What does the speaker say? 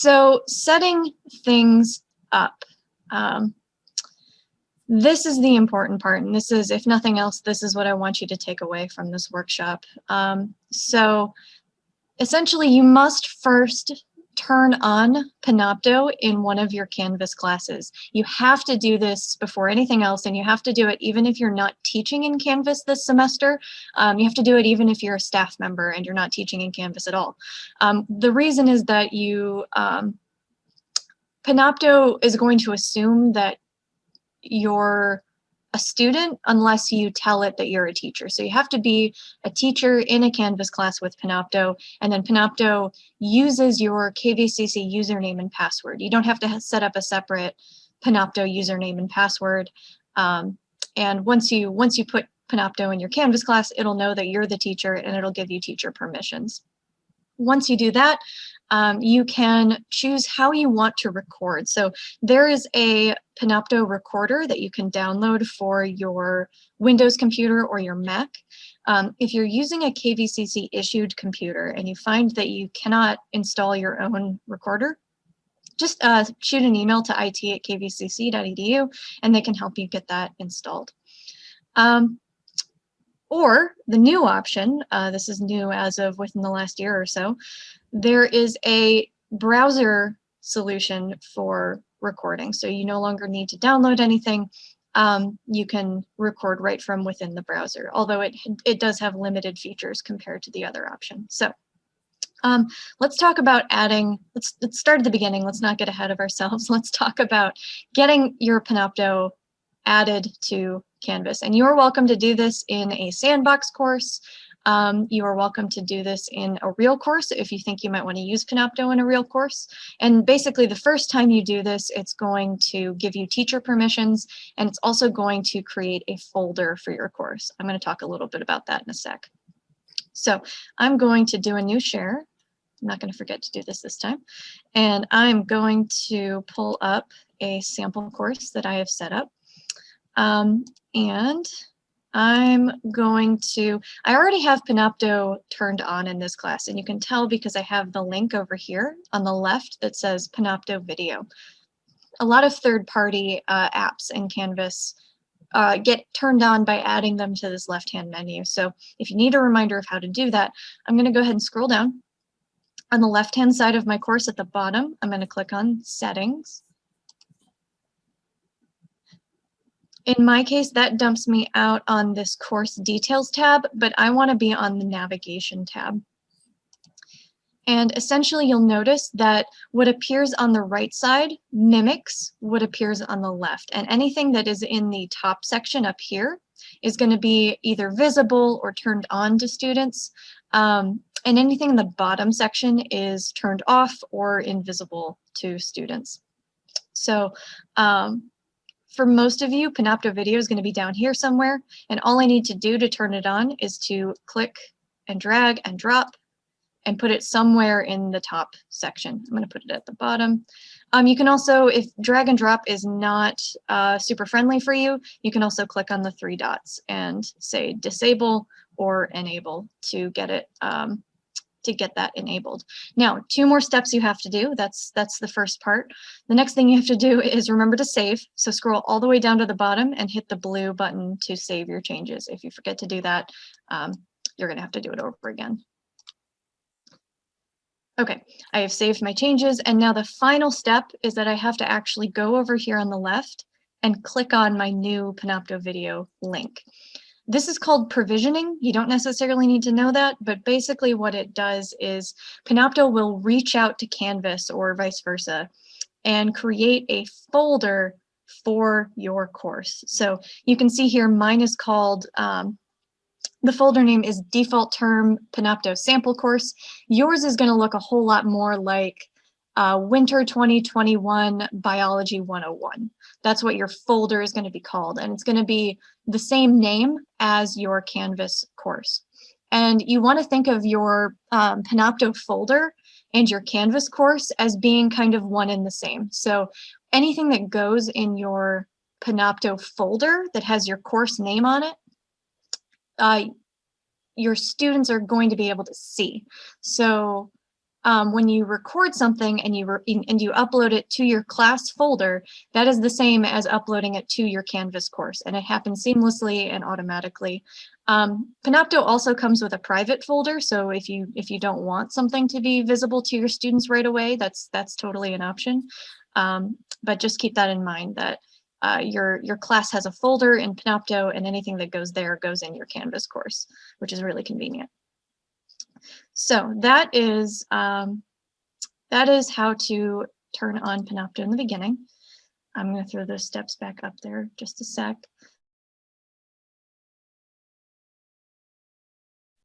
So setting things up. Um, this is the important part, and this is, if nothing else, this is what I want you to take away from this workshop. So essentially, you must first turn on Panopto in one of your Canvas classes. You have to do this before anything else, and you have to do it even if you're not teaching in Canvas this semester. You have to do it even if you're a staff member and you're not teaching in Canvas at all. The reason is that Panopto is going to assume that you're a student unless you tell it that you're a teacher. So you have to be a teacher in a Canvas class with Panopto, and then Panopto uses your KVCC username and password. You don't have to set up a separate Panopto username and password. And once you put Panopto in your Canvas class, it'll know that you're the teacher and it'll give you teacher permissions. Once you do that, you can choose how you want to record. So there is a Panopto recorder that you can download for your Windows computer or your Mac. If you're using a KVCC issued computer and you find that you cannot install your own recorder, just shoot an email to it@kvcc.edu and they can help you get that installed. Or the new option, this is new as of within the last year or so, there is a browser solution for recording. So you no longer need to download anything. You can record right from within the browser, although it does have limited features compared to the other option. So let's talk about adding, let's start at the beginning. Let's not get ahead of ourselves. Let's talk about getting your Panopto added to Canvas. And you're welcome to do this in a sandbox course. You are welcome to do this in a real course if you think you might want to use Panopto in a real course. And basically the first time you do this, it's going to give you teacher permissions, and it's also going to create a folder for your course. I'm going to talk a little bit about that in a sec. So I'm going to do a new share. I'm not going to forget to do this time. And I'm going to pull up a sample course that I have set up. And I'm going to, I already have Panopto turned on in this class, and you can tell because I have the link over here on the left that says Panopto Video. A lot of third-party apps in Canvas get turned on by adding them to this left-hand menu. So if you need a reminder of how to do that, I'm going to go ahead and scroll down. On the left-hand side of my course at the bottom, I'm going to click on Settings. In my case, that dumps me out on this course details tab, but I want to be on the navigation tab. And essentially, you'll notice that what appears on the right side mimics what appears on the left. And anything that is in the top section up here is going to be either visible or turned on to students. And anything in the bottom section is turned off or invisible to students. So, for most of you, Panopto Video is going to be down here somewhere, and all I need to do to turn it on is to click and drag and drop and put it somewhere in the top section. I'm going to put it at the bottom. You can also, if drag and drop is not super friendly for you, you can also click on the three dots and say disable or enable to get it to get that enabled. Now, 2 more steps you have to do. That's the first part. The next thing you have to do is remember to save. So scroll all the way down to the bottom and hit the blue button to save your changes. If you forget to do that, you're going to have to do it over again. Okay, I have saved my changes, and now the final step is that I have to actually go over here on the left and click on my new Panopto Video link. This is called provisioning. You don't necessarily need to know that, but basically what it does is Panopto will reach out to Canvas or vice versa and create a folder for your course. So you can see here mine is called, the folder name is default term Panopto sample course. Yours is going to look a whole lot more like Winter 2021 Biology 101. That's what your folder is going to be called, and it's going to be the same name as your Canvas course. And you want to think of your Panopto folder and your Canvas course as being kind of one and the same. So anything that goes in your Panopto folder that has your course name on it, your students are going to be able to see. So when you record something and you upload it to your class folder, that is the same as uploading it to your Canvas course, and it happens seamlessly and automatically. Panopto also comes with a private folder, so if you don't want something to be visible to your students right away, that's totally an option. But just keep that in mind, that your class has a folder in Panopto, and anything that goes there goes in your Canvas course, which is really convenient. So that is how to turn on Panopto in the beginning. I'm going to throw those steps back up there just a sec.